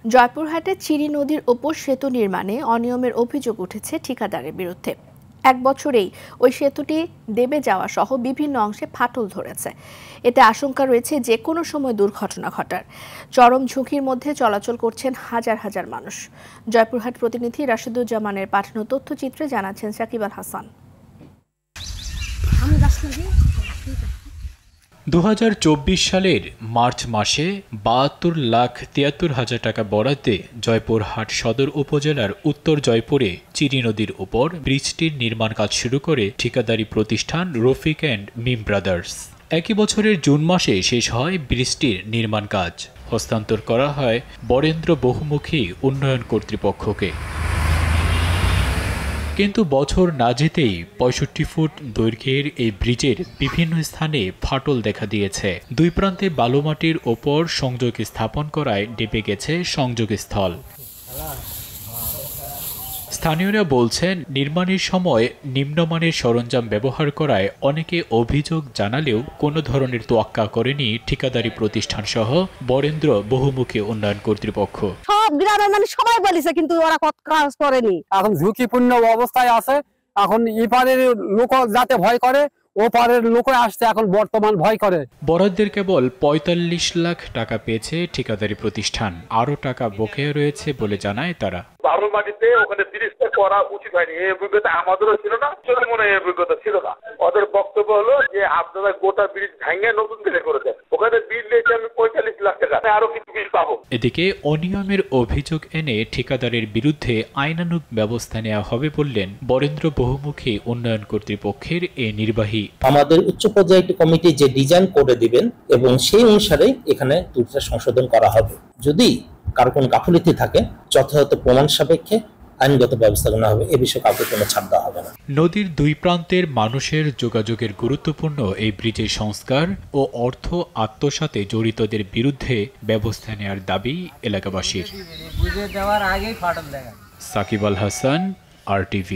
জয়পুরহাটে চিরি নদীর ওপর সেতু নির্মাণে অনিয়মের অভিযোগ উঠেছে ঠিকাদারের বিরুদ্ধে। এক বছরেই ওই সেতুটি দেবে যাওয়া সহ বিভিন্ন অংশে ফাটল ধরেছে। এতে আশঙ্কা রয়েছে যে কোনো সময় দুর্ঘটনা ঘটার। চরম ঝুঁকির মধ্যে চলাচল করছেন হাজার হাজার মানুষ। জয়পুরহাট প্রতিনিধি রাশিদুজ্জামানের পাঠানো তথ্যচিত্রে জানাচ্ছেন সাকিব আল হাসান। 2024 সালের মার্চ মাসে 72,73,000 টাকা বরাদ্দে জয়পুরহাট সদর উপজেলার উত্তর জয়পুরে চিরি নদীর উপর ব্রিজটির নির্মাণ কাজ শুরু করে ঠিকাদারি প্রতিষ্ঠান রফিক অ্যান্ড মিম ব্রাদার্স। একই বছরের জুন মাসে শেষ হয় ব্রিজটির নির্মাণ কাজ। হস্তান্তর করা হয় বরেন্দ্র বহুমুখী উন্নয়ন কর্তৃপক্ষকে। কিন্তু বছর না যেতেই 65 ফুট দৈর্ঘ্যের এই ব্রিজের বিভিন্ন স্থানে ফাটল দেখা দিয়েছে। দুই প্রান্তে বালুমাটির ওপর সংযোগ স্থাপন করায় ডেবে গেছে সংযোগস্থল। স্থানীয়রা বলছেন, নির্মাণের সময় নিম্নমানের সরঞ্জাম ব্যবহার করায় অনেকে অভিযোগ জানালেও কোনো ধরনের তোয়াক্কা করেনি ঠিকাদারি প্রতিষ্ঠান সহ বরেন্দ্র বহুমুখী উন্নয়ন কর্তৃপক্ষ। সব গ্রামের মানে সবাই বলেছে, কিন্তু ওরা কাজ করেনি। এখন ঝুঁকিপূর্ণ অবস্থায় আছে। এখন এপারের লোক যাতে ভয় করে, ওপারের লোক আসতে এখন বর্তমান ভয় করে। বরাদ্দের কেবল 45 লাখ টাকা পেয়েছে ঠিকাদারি প্রতিষ্ঠান। আরও টাকা বকেয়া রয়েছে বলে জানায় তারা। বালুমাটিতে ওখানে ব্রিজটা করা উচিত হয়নি, এই অভিজ্ঞতা আমাদেরও ছিল না, মনে এই অভিজ্ঞতা ছিল না। ওদের বক্তব্য হলো যে আপনারা গোটা ব্রিজ ভেঙে নতুন করে করেছেন, ওখানে বিল নিয়েছে আমি 45 লাখ টাকা, আরো কিছু বিল পাবো। এদিকে অনিয়মের অভিযোগ এনে ঠিকাদারের বিরুদ্ধে আইনানুগ ব্যবস্থা নেওয়া হবে বললেন বরেন্দ্র বহুমুখী উন্নয়ন কর্তৃপক্ষের এই নির্বাহী। আমাদের উচ্চ পর্যায়ে একটি কমিটি যে ডিজাইন করে দিবেন এবং সেই অনুসারে এখানে ত্রুটিটা সংশোধন করা হবে। যদি কারো কোনো গাফিলতি থাকে যথাযথ প্রমাণ সাপেক্ষে আইনগত ব্যবস্থা নেওয়া হবে। এ বিষয়ে কাউকে কোনো ছাড় দেওয়া হবে না। নদীর দুই প্রান্তের মানুষের যোগাযোগের গুরুত্বপূর্ণ এই ব্রিজের সংস্কার ও অর্থ আত্মসাতে জড়িতদের বিরুদ্ধে ব্যবস্থা নেওয়ার দাবি এলাকাবাসীর। বুঝে দেওয়ার আগেই ফাটল দেখা। সাকিব আল হাসান, RTV।